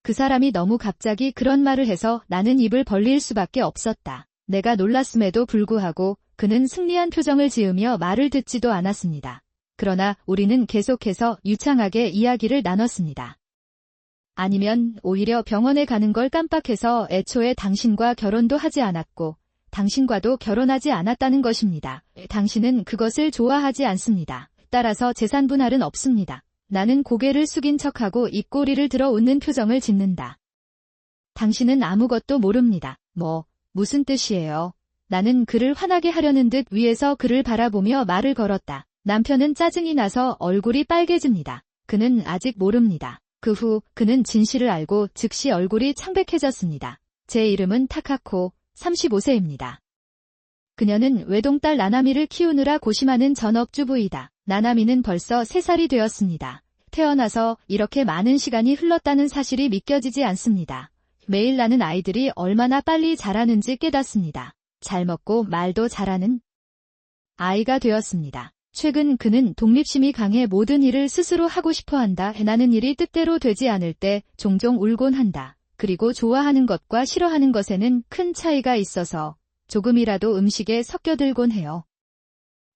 그 사람이 너무 갑자기 그런 말을 해서 나는 입을 벌릴 수밖에 없었다. 내가 놀랐음에도 불구하고 그는 승리한 표정을 지으며 말을 듣지도 않았습니다. 그러나 우리는 계속해서 유창하게 이야기를 나눴습니다. 아니면 오히려 병원에 가는 걸 깜빡해서 애초에 당신과 결혼도 하지 않았고 당신과도 결혼하지 않았다는 것입니다. 당신은 그것을 좋아하지 않습니다. 따라서 재산 분할은 없습니다. 나는 고개를 숙인 척하고 입꼬리를 들어 웃는 표정을 짓는다. 당신은 아무것도 모릅니다. 무슨 뜻이에요? 나는 그를 화나게 하려는 듯 위에서 그를 바라보며 말을 걸었다. 남편은 짜증이 나서 얼굴이 빨개집니다. 그는 아직 모릅니다. 그 후 그는 진실을 알고 즉시 얼굴이 창백해졌습니다. 제 이름은 타카코, 35세입니다. 그녀는 외동딸 나나미를 키우느라 고심하는 전업주부이다. 나나미는 벌써 3살이 되었습니다. 태어나서 이렇게 많은 시간이 흘렀다는 사실이 믿겨지지 않습니다. 매일 나는 아이들이 얼마나 빨리 자라는지 깨닫습니다. 잘 먹고 말도 잘하는 아이가 되었습니다. 최근 그는 독립심이 강해 모든 일을 스스로 하고 싶어한다. 해나는 일이 뜻대로 되지 않을 때 종종 울곤 한다. 그리고 좋아하는 것과 싫어하는 것에는 큰 차이가 있어서 조금이라도 음식에 섞여들곤 해요.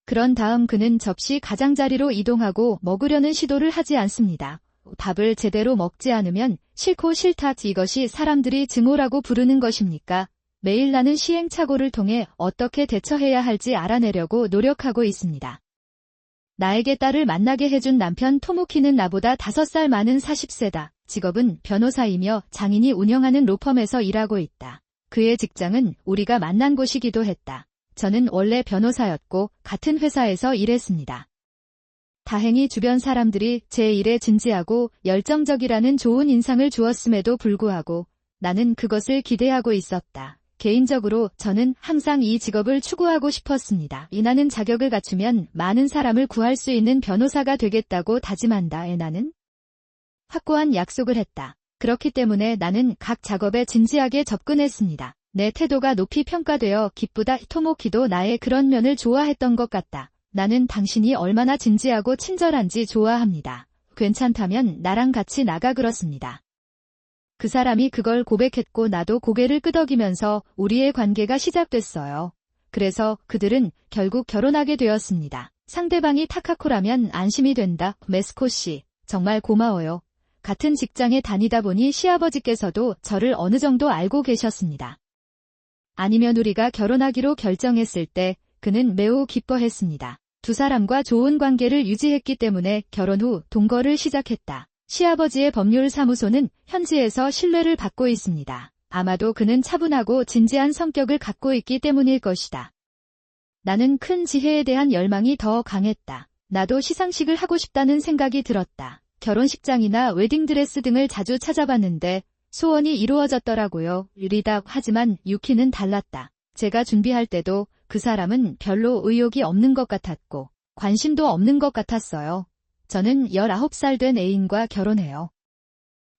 그런 다음 그는 접시 가장자리로 이동하고 먹으려는 시도를 하지 않습니다. 밥을 제대로 먹지 않으면 싫고 싫다. 이것이 사람들이 증오라고 부르는 것입니까? 매일 나는 시행착오를 통해 어떻게 대처해야 할지 알아내려고 노력하고 있습니다. 나에게 딸을 만나게 해준 남편 토모키는 나보다 5살 많은 40세다. 직업은 변호사이며 장인이 운영하는 로펌에서 일하고 있다. 그의 직장은 우리가 만난 곳이기도 했다. 저는 원래 변호사였고 같은 회사에서 일했습니다. 다행히 주변 사람들이 제 일에 진지하고 열정적이라는 좋은 인상을 주었음에도 불구하고 나는 그것을 기대하고 있었다. 개인적으로 저는 항상 이 직업을 추구하고 싶었습니다. 나는 자격을 갖추면 많은 사람을 구할 수 있는 변호사가 되겠다고 다짐한다. 나는 확고한 약속을 했다. 그렇기 때문에 나는 각 작업에 진지하게 접근했습니다. 내 태도가 높이 평가되어 기쁘다. 토모키도 나의 그런 면을 좋아했던 것 같다. 나는 당신이 얼마나 진지하고 친절한지 좋아합니다. 괜찮다면 나랑 같이 나가. 그렇습니다. 그 사람이 그걸 고백했고 나도 고개를 끄덕이면서 우리의 관계가 시작됐어요. 그래서 그들은 결국 결혼하게 되었습니다. 상대방이 타카코라면 안심이 된다. 메스코 씨, 정말 고마워요. 같은 직장에 다니다 보니 시아버지께서도 저를 어느 정도 알고 계셨습니다. 아니면 우리가 결혼하기로 결정했을 때 그는 매우 기뻐했습니다. 두 사람과 좋은 관계를 유지했기 때문에 결혼 후 동거를 시작했다. 시아버지의 법률사무소는 현지에서 신뢰를 받고 있습니다. 아마도 그는 차분하고 진지한 성격을 갖고 있기 때문일 것이다. 나는 큰 지혜에 대한 열망이 더 강했다. 나도 시상식을 하고 싶다는 생각이 들었다. 결혼식장이나 웨딩드레스 등을 자주 찾아봤는데 소원이 이루어졌더라고요. 하지만 유키는 달랐다. 제가 준비할 때도 그 사람은 별로 의욕이 없는 것 같았고 관심도 없는 것 같았어요. 저는 19살 된 애인과 결혼해요.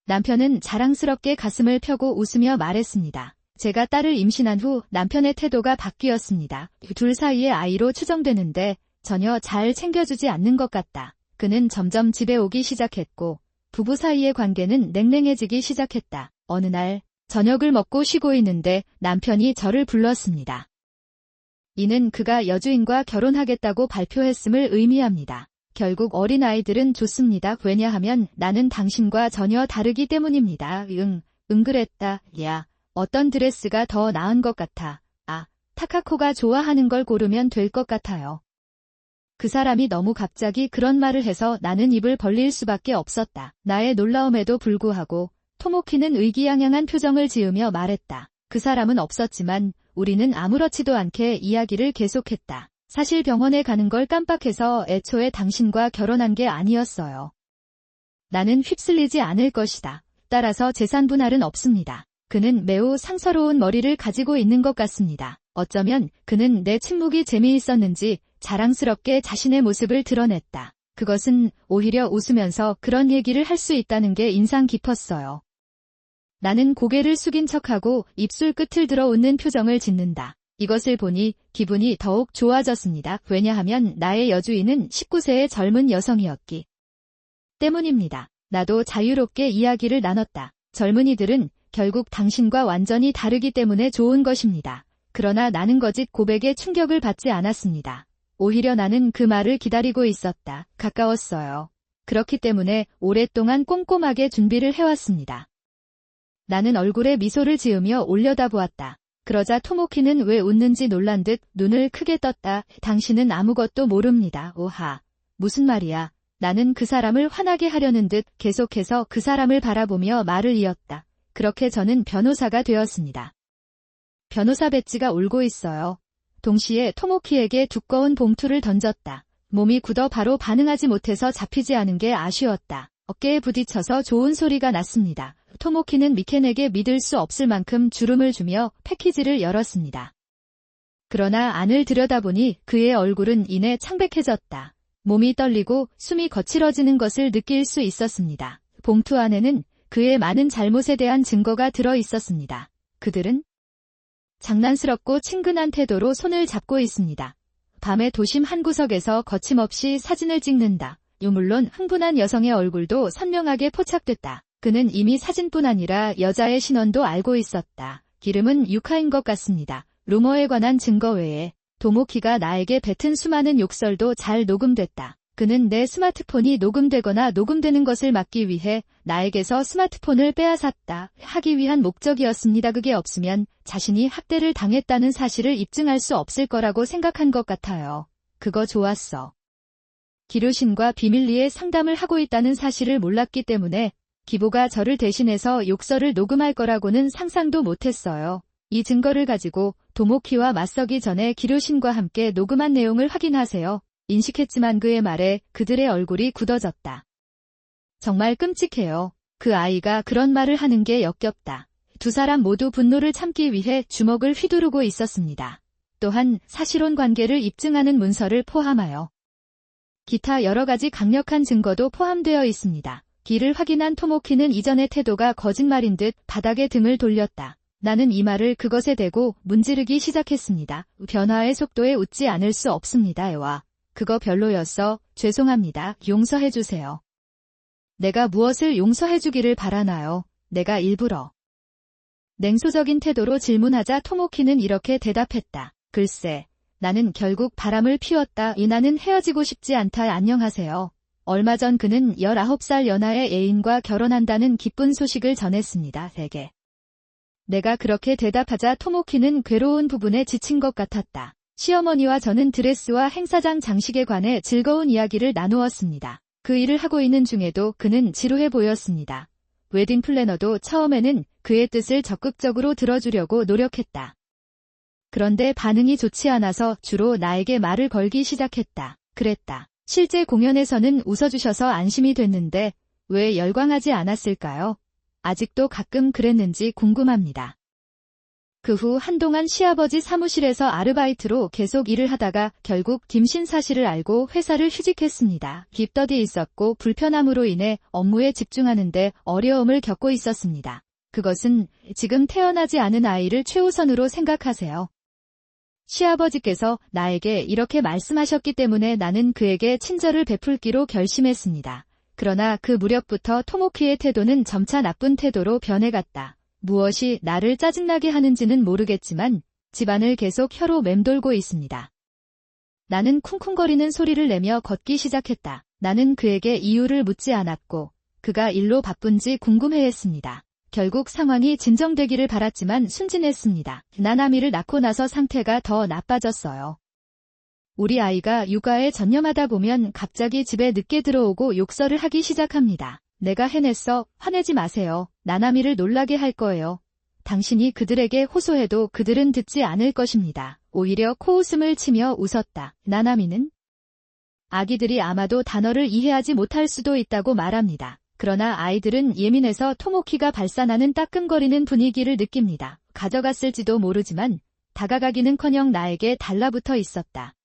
남편은 자랑스럽게 가슴을 펴고 웃으며 말했습니다. 제가 딸을 임신한 후 남편의 태도가 바뀌었습니다. 둘 사이의 아이로 추정되는데 전혀 잘 챙겨주지 않는 것 같다. 그는 점점 집에 오기 시작했고 부부 사이의 관계는 냉랭해지기 시작했다. 어느 날 저녁을 먹고 쉬고 있는데 남편이 저를 불렀습니다. 이는 그가 여주인과 결혼하겠다고 발표했음을 의미합니다. 결국 어린아이들은 좋습니다. 왜냐하면 나는 당신과 전혀 다르기 때문입니다. 그랬다. 야, 어떤 드레스가 더 나은 것 같아. 타카코가 좋아하는 걸 고르면 될 것 같아요. 그 사람이 너무 갑자기 그런 말을 해서 나는 입을 벌릴 수밖에 없었다. 나의 놀라움에도 불구하고 토모키는 의기양양한 표정을 지으며 말했다. 그 사람은 없었지만 우리는 아무렇지도 않게 이야기를 계속했다. 사실 병원에 가는 걸 깜빡해서 애초에 당신과 결혼한 게 아니었어요. 나는 휩쓸리지 않을 것이다. 따라서 재산 분할은 없습니다. 그는 매우 상서로운 머리를 가지고 있는 것 같습니다. 어쩌면 그는 내 침묵이 재미있었는지 자랑스럽게 자신의 모습을 드러냈다. 그것은 오히려 웃으면서 그런 얘기를 할 수 있다는 게 인상 깊었어요. 나는 고개를 숙인 척하고 입술 끝을 들어 웃는 표정을 짓는다. 이것을 보니 기분이 더욱 좋아졌습니다. 왜냐하면 나의 여주인은 19세의 젊은 여성이었기 때문입니다. 나도 자유롭게 이야기를 나눴다. 젊은이들은 결국 당신과 완전히 다르기 때문에 좋은 것입니다. 그러나 나는 거짓 고백에 충격을 받지 않았습니다. 오히려 나는 그 말을 기다리고 있었다. 가까웠어요. 그렇기 때문에 오랫동안 꼼꼼하게 준비를 해왔습니다. 나는 얼굴에 미소를 지으며 올려다보았다. 그러자 토모키는 왜 웃는지 놀란 듯 눈을 크게 떴다. 당신은 아무것도 모릅니다. 오하. 무슨 말이야. 나는 그 사람을 화나게 하려는 듯 계속해서 그 사람을 바라보며 말을 이었다. 그렇게 저는 변호사가 되었습니다. 변호사 배지가 울고 있어요. 동시에 토모키에게 두꺼운 봉투를 던졌다. 몸이 굳어 바로 반응하지 못해서 잡히지 않은 게 아쉬웠다. 어깨에 부딪혀서 좋은 소리가 났습니다. 토모키는 미켄에게 믿을 수 없을 만큼 주름을 주며 패키지를 열었습니다. 그러나 안을 들여다보니 그의 얼굴은 이내 창백해졌다. 몸이 떨리고 숨이 거칠어지는 것을 느낄 수 있었습니다. 봉투 안에는 그의 많은 잘못에 대한 증거가 들어 있었습니다. 그들은 장난스럽고 친근한 태도로 손을 잡고 있습니다. 밤의 도심 한 구석에서 거침없이 사진을 찍는다. 물론 흥분한 여성의 얼굴도 선명하게 포착됐다. 그는 이미 사진뿐 아니라 여자의 신원도 알고 있었다. 기름은 유카인 것 같습니다. 루머에 관한 증거 외에 토모키가 나에게 뱉은 수많은 욕설도 잘 녹음됐다. 그는 내 스마트폰이 녹음되거나 녹음되는 것을 막기 위해 나에게서 스마트폰을 빼앗았다. 하기 위한 목적이었습니다. 그게 없으면 자신이 학대를 당했다는 사실을 입증할 수 없을 거라고 생각한 것 같아요. 그거 좋았어. 기루신과 비밀리에 상담을 하고 있다는 사실을 몰랐기 때문에 기보가 저를 대신해서 욕설을 녹음할 거라고는 상상도 못했어요. 이 증거를 가지고 토모키와 맞서기 전에 기루신과 함께 녹음한 내용을 확인하세요. 인식했지만 그의 말에 그들의 얼굴이 굳어졌다. 정말 끔찍해요. 그 아이가 그런 말을 하는 게 역겹다. 두 사람 모두 분노를 참기 위해 주먹을 휘두르고 있었습니다. 또한 사실혼 관계를 입증하는 문서를 포함하여 기타 여러 가지 강력한 증거도 포함되어 있습니다. 길을 확인한 토모키는 이전의 태도가 거짓말인 듯 바닥에 등을 돌렸다. 나는 이 말을 그것에 대고 문지르기 시작했습니다. 변화의 속도에 웃지 않을 수 없습니다. 애와. 그거 별로였어. 죄송합니다. 용서해주세요. 내가 무엇을 용서해주기를 바라나요? 내가 일부러. 냉소적인 태도로 질문하자 토모키는 이렇게 대답했다. 글쎄, 나는 결국 바람을 피웠다. 나는 헤어지고 싶지 않다. 안녕하세요. 얼마 전 그는 19살 연하의 애인과 결혼한다는 기쁜 소식을 전했습니다. 에게. 내가 그렇게 대답하자 토모키는 괴로운 부분에 지친 것 같았다. 시어머니와 저는 드레스와 행사장 장식에 관해 즐거운 이야기를 나누었습니다. 그 일을 하고 있는 중에도 그는 지루해 보였습니다. 웨딩 플래너도 처음에는 그의 뜻을 적극적으로 들어주려고 노력했다. 그런데 반응이 좋지 않아서 주로 나에게 말을 걸기 시작했다. 그랬다. 실제 공연에서는 웃어주셔서 안심이 됐는데 왜 열광하지 않았을까요? 아직도 가끔 그랬는지 궁금합니다. 그 후 한동안 시아버지 사무실에서 아르바이트로 계속 일을 하다가 결국 김신 사실을 알고 회사를 휴직했습니다. 깁더디 있었고 불편함으로 인해 업무에 집중하는데 어려움을 겪고 있었습니다. 그것은 지금 태어나지 않은 아이를 최우선으로 생각하세요. 시아버지께서 나에게 이렇게 말씀하셨기 때문에 나는 그에게 친절을 베풀기로 결심했습니다. 그러나 그 무렵부터 토모키의 태도는 점차 나쁜 태도로 변해갔다. 무엇이 나를 짜증나게 하는지는 모르겠지만 집안을 계속 혀로 맴돌고 있습니다. 나는 쿵쿵거리는 소리를 내며 걷기 시작했다. 나는 그에게 이유를 묻지 않았고 그가 일로 바쁜지 궁금해했습니다. 결국 상황이 진정되기를 바랐지만 순진했습니다. 나나미를 낳고 나서 상태가 더 나빠졌어요. 우리 아이가 육아에 전념하다 보면 갑자기 집에 늦게 들어오고 욕설을 하기 시작합니다. 내가 해냈어. 화내지 마세요. 나나미를 놀라게 할 거예요. 당신이 그들에게 호소해도 그들은 듣지 않을 것입니다. 오히려 코웃음을 치며 웃었다. 나나미는 아기들이 아마도 단어를 이해하지 못할 수도 있다고 말합니다. 그러나 아이들은 예민해서 토모키가 발산하는 따끔거리는 분위기를 느낍니다. 가져갔을지도 모르지만 다가가기는커녕 나에게 달라붙어 있었다.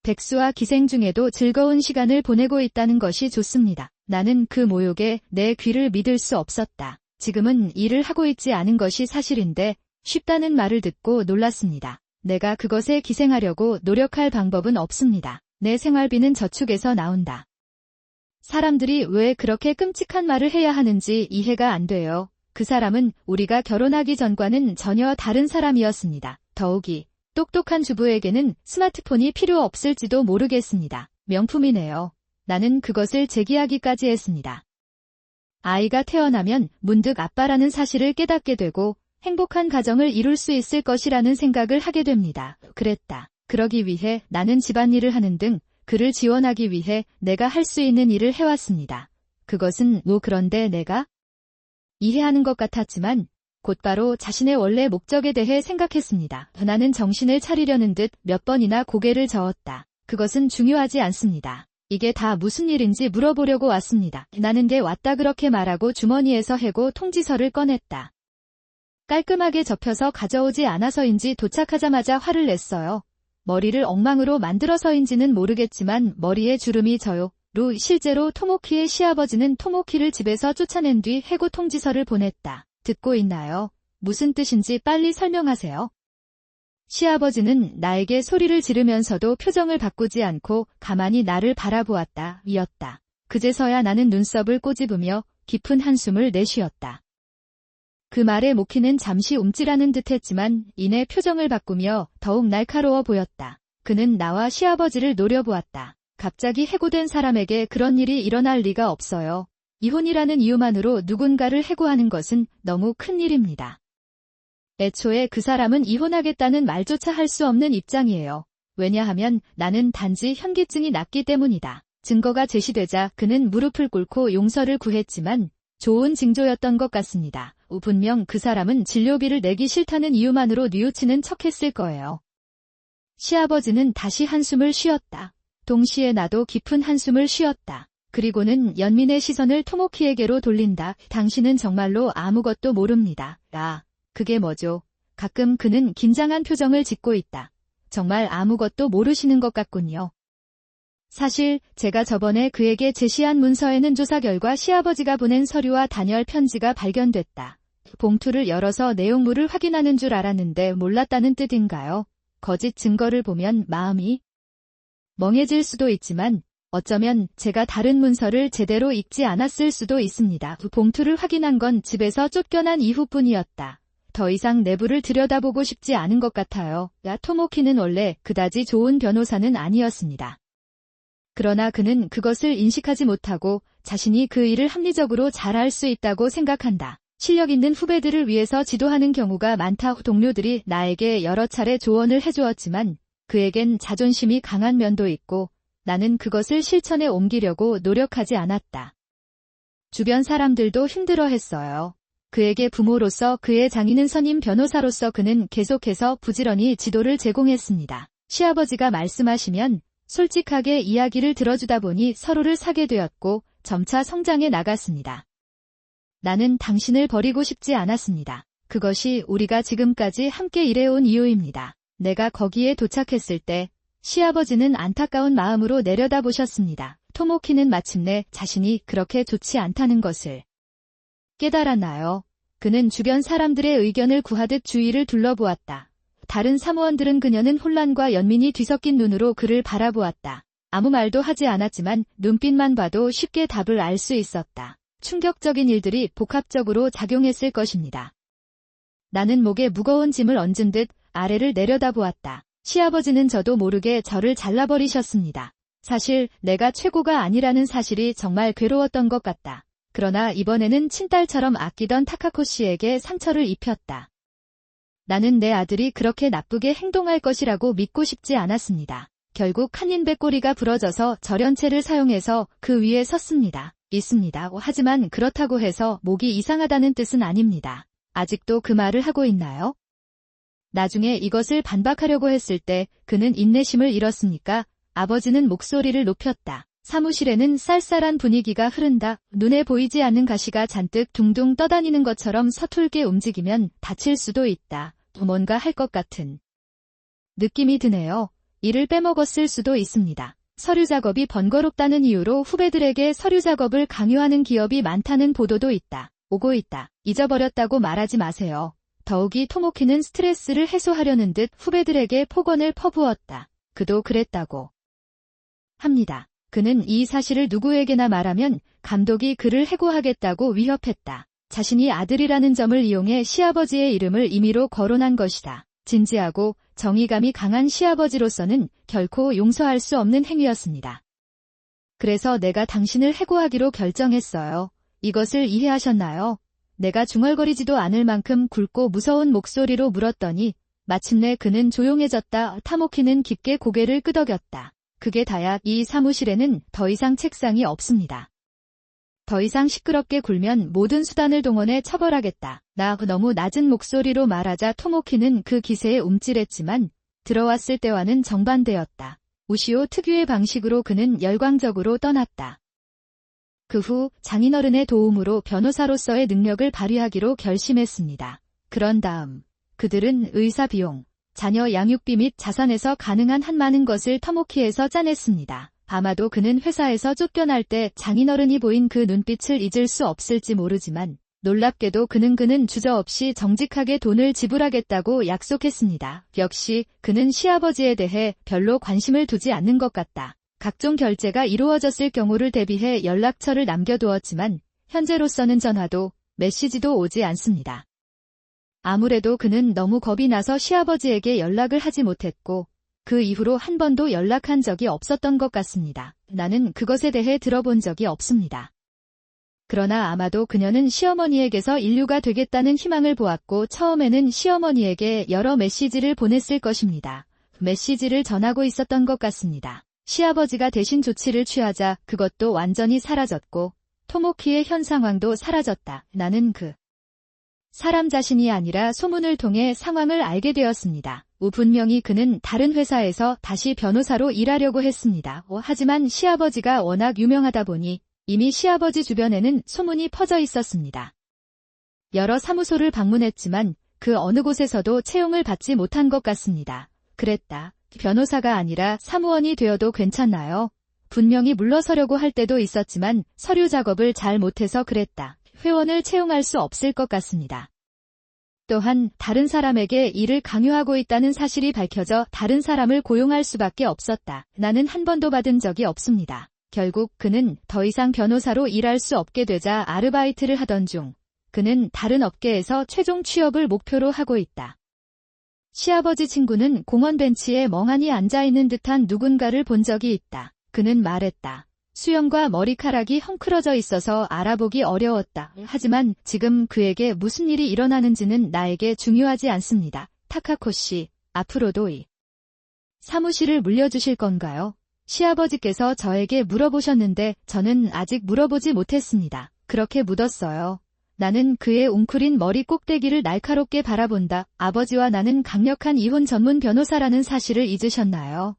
백수와 기생 중에도 즐거운 시간을 보내고 있다는 것이 좋습니다. 나는 그 모욕에 내 귀를 믿을 수 없었다. 지금은 일을 하고 있지 않은 것이 사실인데 쉽다는 말을 듣고 놀랐습니다. 내가 그것에 기생하려고 노력할 방법은 없습니다. 내 생활비는 저축에서 나온다. 사람들이 왜 그렇게 끔찍한 말을 해야 하는지 이해가 안 돼요. 그 사람은 우리가 결혼하기 전과는 전혀 다른 사람이었습니다. 더욱이 똑똑한 주부에게는 스마트폰이 필요 없을지도 모르겠습니다. 명품이네요. 나는 그것을 제기하기까지 했습니다. 아이가 태어나면 문득 아빠라는 사실을 깨닫게 되고 행복한 가정을 이룰 수 있을 것이라는 생각을 하게 됩니다. 그랬다. 그러기 위해 나는 집안일을 하는 등 그를 지원하기 위해 내가 할 수 있는 일을 해왔습니다. 그것은 그런데 내가 이해하는 것 같았지만 곧바로 자신의 원래 목적에 대해 생각했습니다. 나는 정신을 차리려는 듯 몇 번이나 고개를 저었다. 그것은 중요하지 않습니다. 이게 다 무슨 일인지 물어보려고 왔습니다. 나는 게 왔다 그렇게 말하고 주머니에서 해고 통지서를 꺼냈다. 깔끔하게 접혀서 가져오지 않아서인지 도착하자마자 화를 냈어요. 머리를 엉망으로 만들어서인지는 모르겠지만 머리에 주름이 져요. 실제로 토모키의 시아버지는 토모키를 집에서 쫓아낸 뒤 해고 통지서를 보냈다. 듣고 있나요? 무슨 뜻인지 빨리 설명하세요. 시아버지는 나에게 소리를 지르면서도 표정을 바꾸지 않고 가만히 나를 바라보았다. 이었다. 그제서야 나는 눈썹을 꼬집으며 깊은 한숨을 내쉬었다. 그 말에 모키는 잠시 움찔하는 듯했지만 이내 표정을 바꾸며 더욱 날카로워 보였다. 그는 나와 시아버지를 노려보았다. 갑자기 해고된 사람에게 그런 일이 일어날 리가 없어요. 이혼이라는 이유만으로 누군가를 해고하는 것은 너무 큰 일입니다. 애초에 그 사람은 이혼하겠다는 말조차 할 수 없는 입장이에요. 왜냐하면 나는 단지 현기증이 났기 때문이다. 증거가 제시되자 그는 무릎을 꿇고 용서를 구했지만 좋은 징조였던 것 같습니다. 분명 그 사람은 진료비를 내기 싫다는 이유만으로 뉘우치는 척했을 거예요. 시아버지는 다시 한숨을 쉬었다. 동시에 나도 깊은 한숨을 쉬었다. 그리고는 연민의 시선을 토모키에게로 돌린다. 당신은 정말로 아무것도 모릅니다. 그게 뭐죠? 가끔 그는 긴장한 표정을 짓고 있다. 정말 아무것도 모르시는 것 같군요. 사실 제가 저번에 그에게 제시한 문서에는 조사 결과 시아버지가 보낸 서류와 단열 편지가 발견됐다. 봉투를 열어서 내용물을 확인하는 줄 알았는데 몰랐다는 뜻인가요? 거짓 증거를 보면 마음이 멍해질 수도 있지만 어쩌면 제가 다른 문서를 제대로 읽지 않았을 수도 있습니다. 봉투를 확인한 건 집에서 쫓겨난 이후뿐이었다. 더 이상 내부를 들여다보고 싶지 않은 것 같아요. 토모키는 원래 그다지 좋은 변호사는 아니었습니다. 그러나 그는 그것을 인식하지 못하고 자신이 그 일을 합리적으로 잘할 수 있다고 생각한다. 실력 있는 후배들을 위해서 지도하는 경우가 많다. 동료들이 나에게 여러 차례 조언을 해주었지만 그에겐 자존심이 강한 면도 있고 나는 그것을 실천에 옮기려고 노력하지 않았다. 주변 사람들도 힘들어했어요. 그에게 부모로서 그의 장인은 선임 변호사로서 그는 계속해서 부지런히 지도를 제공했습니다. 시아버지가 말씀하시면 솔직하게 이야기를 들어주다 보니 서로를 사게 되었고 점차 성장해 나갔습니다. 나는 당신을 버리고 싶지 않았습니다. 그것이 우리가 지금까지 함께 일해온 이유입니다. 내가 거기에 도착했을 때 시아버지는 안타까운 마음으로 내려다보셨습니다. 토모키는 마침내 자신이 그렇게 좋지 않다는 것을 깨달았나요? 그는 주변 사람들의 의견을 구하듯 주위를 둘러보았다. 다른 사무원들은 그녀는 혼란과 연민이 뒤섞인 눈으로 그를 바라보았다. 아무 말도 하지 않았지만 눈빛만 봐도 쉽게 답을 알 수 있었다. 충격적인 일들이 복합적으로 작용했을 것입니다. 나는 목에 무거운 짐을 얹은 듯 아래를 내려다보았다. 시아버지는 저도 모르게 저를 잘라버리셨습니다. 사실 내가 최고가 아니라는 사실이 정말 괴로웠던 것 같다. 그러나 이번에는 친딸처럼 아끼던 타카코 씨에게 상처를 입혔다. 나는 내 아들이 그렇게 나쁘게 행동할 것이라고 믿고 싶지 않았습니다. 결국 한인배 꼬리가 부러져서 절연체를 사용해서 그 위에 섰습니다. 있습니다. 하지만 그렇다고 해서 목이 이상하다는 뜻은 아닙니다. 아직도 그 말을 하고 있나요? 나중에 이것을 반박하려고 했을 때 그는 인내심을 잃었습니까? 아버지는 목소리를 높였다. 사무실에는 쌀쌀한 분위기가 흐른다. 눈에 보이지 않는 가시가 잔뜩 둥둥 떠다니는 것처럼 서툴게 움직이면 다칠 수도 있다. 뭔가 할 것 같은 느낌이 드네요. 일을 빼먹었을 수도 있습니다. 서류 작업이 번거롭다는 이유로 후배들에게 서류 작업을 강요하는 기업이 많다는 보도도 있다. 오고 있다. 잊어버렸다고 말하지 마세요. 더욱이 토모키는 스트레스를 해소하려는 듯 후배들에게 폭언을 퍼부었다. 그도 그랬다고 합니다. 그는 이 사실을 누구에게나 말하면 감독이 그를 해고하겠다고 위협했다. 자신이 아들이라는 점을 이용해 시아버지의 이름을 임의로 거론한 것이다. 진지하고 정의감이 강한 시아버지로서는 결코 용서할 수 없는 행위였습니다. 그래서 내가 당신을 해고하기로 결정했어요. 이것을 이해하셨나요? 내가 중얼거리지도 않을 만큼 굵고 무서운 목소리로 물었더니 마침내 그는 조용해졌다. 타모키는 깊게 고개를 끄덕였다. 그게 다야. 이 사무실에는 더 이상 책상이 없습니다. 더 이상 시끄럽게 굴면 모든 수단을 동원해 처벌하겠다. 나 너무 낮은 목소리로 말하자 토모키는 그 기세에 움찔했지만 들어왔을 때와는 정반대였다. 우시오 특유의 방식으로 그는 열광적으로 떠났다. 그 후 장인어른의 도움으로 변호사로서의 능력을 발휘하기로 결심했습니다. 그런 다음 그들은 의사 비용, 자녀 양육비 및 자산에서 가능한 한 많은 것을 터모키에서 짜냈습니다. 아마도 그는 회사에서 쫓겨날 때 장인어른이 보인 그 눈빛을 잊을 수 없을지 모르지만 놀랍게도 그는 주저없이 정직하게 돈을 지불하겠다고 약속했습니다. 역시 그는 시아버지에 대해 별로 관심을 두지 않는 것 같다. 각종 결제가 이루어졌을 경우를 대비해 연락처를 남겨두었지만 현재로서는 전화도 메시지도 오지 않습니다. 아무래도 그는 너무 겁이 나서 시아버지에게 연락을 하지 못했고 그 이후로 한 번도 연락한 적이 없었던 것 같습니다. 나는 그것에 대해 들어본 적이 없습니다. 그러나 아마도 그녀는 시어머니에게서 인류가 되겠다는 희망을 보았고 처음에는 시어머니에게 여러 메시지를 보냈을 것입니다. 메시지를 전하고 있었던 것 같습니다. 시아버지가 대신 조치를 취하자 그것도 완전히 사라졌고 토모키의 현 상황도 사라졌다. 나는 그 사람 자신이 아니라 소문을 통해 상황을 알게 되었습니다. 분명히 그는 다른 회사에서 다시 변호사로 일하려고 했습니다. 하지만 시아버지가 워낙 유명하다 보니 이미 시아버지 주변에는 소문이 퍼져 있었습니다. 여러 사무소를 방문했지만 그 어느 곳에서도 채용을 받지 못한 것 같습니다. 그랬다. 변호사가 아니라 사무원이 되어도 괜찮나요? 분명히 물러서려고 할 때도 있었지만 서류 작업을 잘 못해서 그랬다. 회원을 채용할 수 없을 것 같습니다. 또한 다른 사람에게 일을 강요하고 있다는 사실이 밝혀져 다른 사람을 고용할 수밖에 없었다. 나는 한 번도 받은 적이 없습니다. 결국 그는 더 이상 변호사로 일할 수 없게 되자 아르바이트를 하던 중 그는 다른 업계에서 최종 취업을 목표로 하고 있다. 시아버지 친구는 공원 벤치에 멍하니 앉아있는 듯한 누군가를 본 적이 있다. 그는 말했다. 수염과 머리카락이 헝클어져 있어서 알아보기 어려웠다. 하지만 지금 그에게 무슨 일이 일어나는지는 나에게 중요하지 않습니다. 타카코 씨, 앞으로도 이 사무실을 물려주실 건가요? 시아버지께서 저에게 물어보셨는데 저는 아직 물어보지 못했습니다. 그렇게 묻었어요. 나는 그의 웅크린 머리 꼭대기를 날카롭게 바라본다. 아버지와 나는 강력한 이혼 전문 변호사라는 사실을 잊으셨나요?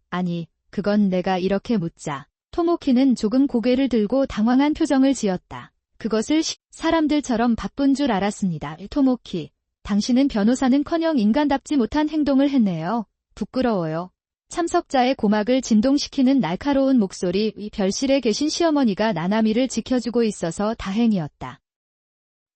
아니, 그건 내가 이렇게 묻자. 토모키는 조금 고개를 들고 당황한 표정을 지었다. 그것을 사람들처럼 바쁜 줄 알았습니다. 토모키, 당신은 변호사는커녕 인간답지 못한 행동을 했네요. 부끄러워요. 참석자의 고막을 진동시키는 날카로운 목소리, 별실에 계신 시어머니가 나나미를 지켜주고 있어서 다행이었다.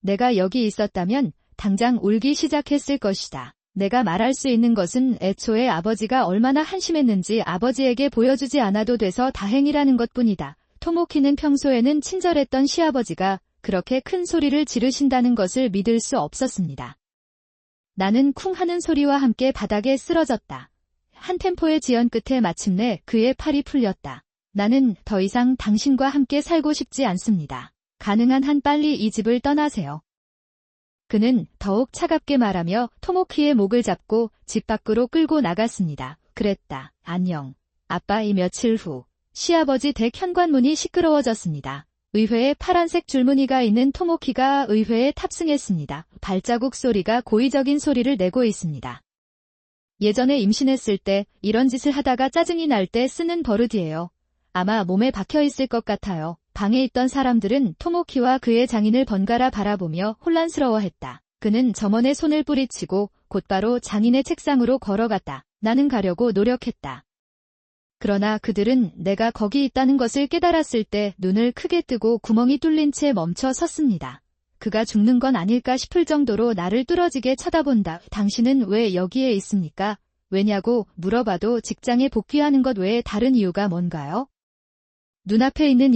내가 여기 있었다면 당장 울기 시작했을 것이다. 내가 말할 수 있는 것은 애초에 아버지가 얼마나 한심했는지 아버지에게 보여주지 않아도 돼서 다행이라는 것뿐이다. 토모키는 평소에는 친절했던 시아버지가 그렇게 큰 소리를 지르신다는 것을 믿을 수 없었습니다. 나는 쿵 하는 소리와 함께 바닥에 쓰러졌다. 한 템포의 지연 끝에 마침내 그의 팔이 풀렸다. 나는 더 이상 당신과 함께 살고 싶지 않습니다. 가능한 한 빨리 이 집을 떠나세요. 그는 더욱 차갑게 말하며 토모키의 목을 잡고 집 밖으로 끌고 나갔습니다. 그랬다. 안녕. 아빠. 이 며칠 후 시아버지 댁 현관문이 시끄러워졌습니다. 의회에 파란색 줄무늬가 있는 토모키가 의회에 탑승했습니다. 발자국 소리가 고의적인 소리를 내고 있습니다. 예전에 임신했을 때 이런 짓을 하다가 짜증이 날 때 쓰는 버릇이에요. 아마 몸에 박혀 있을 것 같아요. 방에 있던 사람들은 토모키와 그의 장인을 번갈아 바라보며 혼란스러워했다. 그는 점원의 손을 뿌리치고 곧바로 장인의 책상으로 걸어갔다. 나는 가려고 노력했다. 그러나 그들은 내가 거기 있다는 것을 깨달았을 때 눈을 크게 뜨고 구멍이 뚫린 채 멈춰 섰습니다. 그가 죽는 건 아닐까 싶을 정도로 나를 뚫어지게 쳐다본다. 당신은 왜 여기에 있습니까? 왜냐고 물어봐도 직장에 복귀하는 것 외에 다른 이유가 뭔가요? 눈앞에 있는